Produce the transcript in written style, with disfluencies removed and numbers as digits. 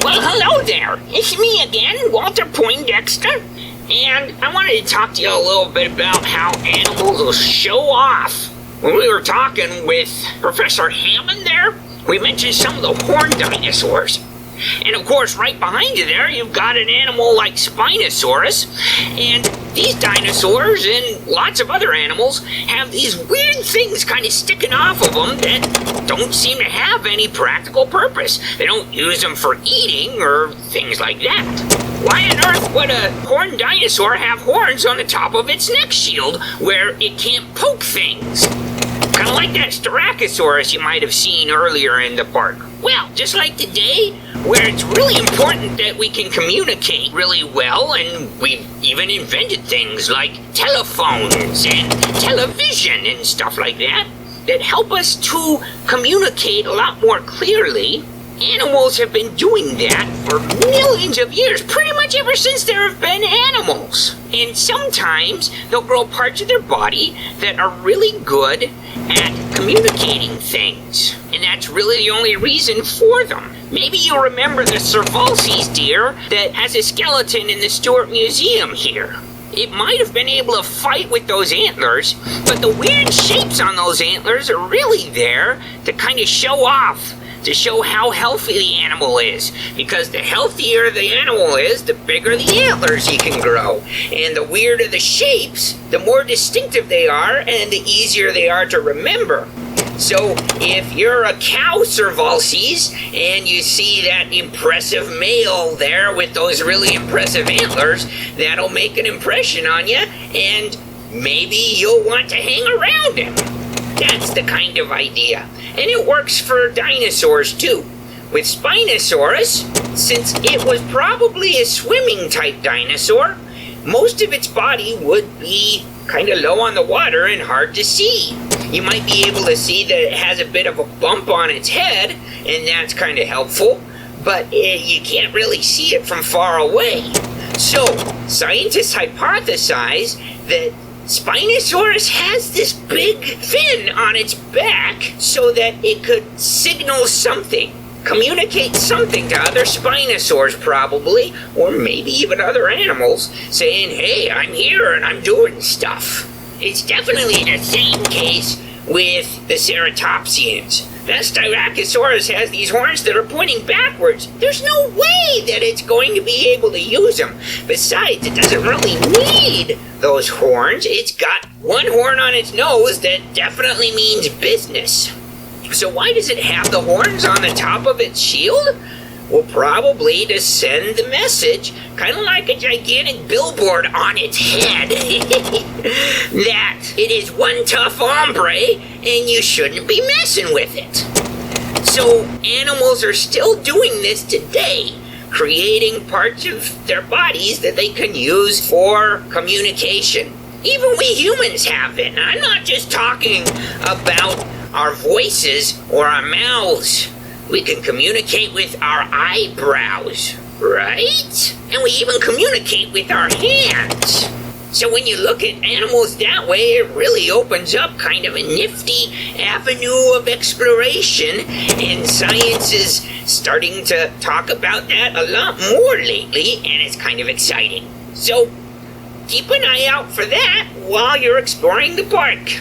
Well, hello there. It's me again, Walter Poindexter. And I wanted to talk to you a little bit about how animals will show off. When we were talking with Professor Hammond there, we mentioned some of the horned dinosaurs. And of course, right behind you there, you've got an animal like Spinosaurus. And these dinosaurs and lots of other animals have these weird things kind of sticking off of them that don't seem to have any practical purpose. They don't use them for eating or things like that. Why on earth would a horned dinosaur have horns on the top of its neck shield where it can't poke things? Kind of like that Styracosaurus you might have seen earlier in the park. Well, just like today, where it's really important that we can communicate really well, and we've even invented things like telephones and television and stuff like that, that help us to communicate a lot more clearly. Animals have been doing that for millions of years, pretty much ever since there have been animals. And sometimes they'll grow parts of their body that are really good at communicating things. And that's really the only reason for them. Maybe you remember the Cervalces deer that has a skeleton in the Stuart Museum here. It might have been able to fight with those antlers, but the weird shapes on those antlers are really there to kind of show off, to show how healthy the animal is. Because the healthier the animal is, the bigger the antlers he can grow. And the weirder the shapes, the more distinctive they are, and the easier they are to remember. So if you're a cow Cervalces and you see that impressive male there with those really impressive antlers, that'll make an impression on you, and maybe you'll want to hang around him. That's the kind of idea. And it works for dinosaurs too. With Spinosaurus, since it was probably a swimming type dinosaur, most of its body would be kind of low on the water and hard to see. You might be able to see that it has a bit of a bump on its head, and that's kind of helpful, but you can't really see it from far away. So, scientists hypothesize that Spinosaurus has this big fin on its back so that it could signal something, communicate something to other Spinosaurs probably, or maybe even other animals, saying, hey, I'm here and I'm doing stuff. It's definitely the same case with the Ceratopsians. That Styracosaurus has these horns that are pointing backwards. There's no way that it's going to be able to use them. Besides, it doesn't really need those horns. It's got one horn on its nose that definitely means business. So why does it have the horns on the top of its shield? Well, probably to send the message, kind of like a gigantic billboard on its head, that it is one tough hombre and you shouldn't be messing with it. So animals are still doing this today, creating parts of their bodies that they can use for communication. Even we humans have it. I'm not just talking about our voices or our mouths. We can communicate with our eyebrows, right? And we even communicate with our hands. So when you look at animals that way, it really opens up kind of a nifty avenue of exploration, and science is starting to talk about that a lot more lately, and it's kind of exciting. So keep an eye out for that while you're exploring the park.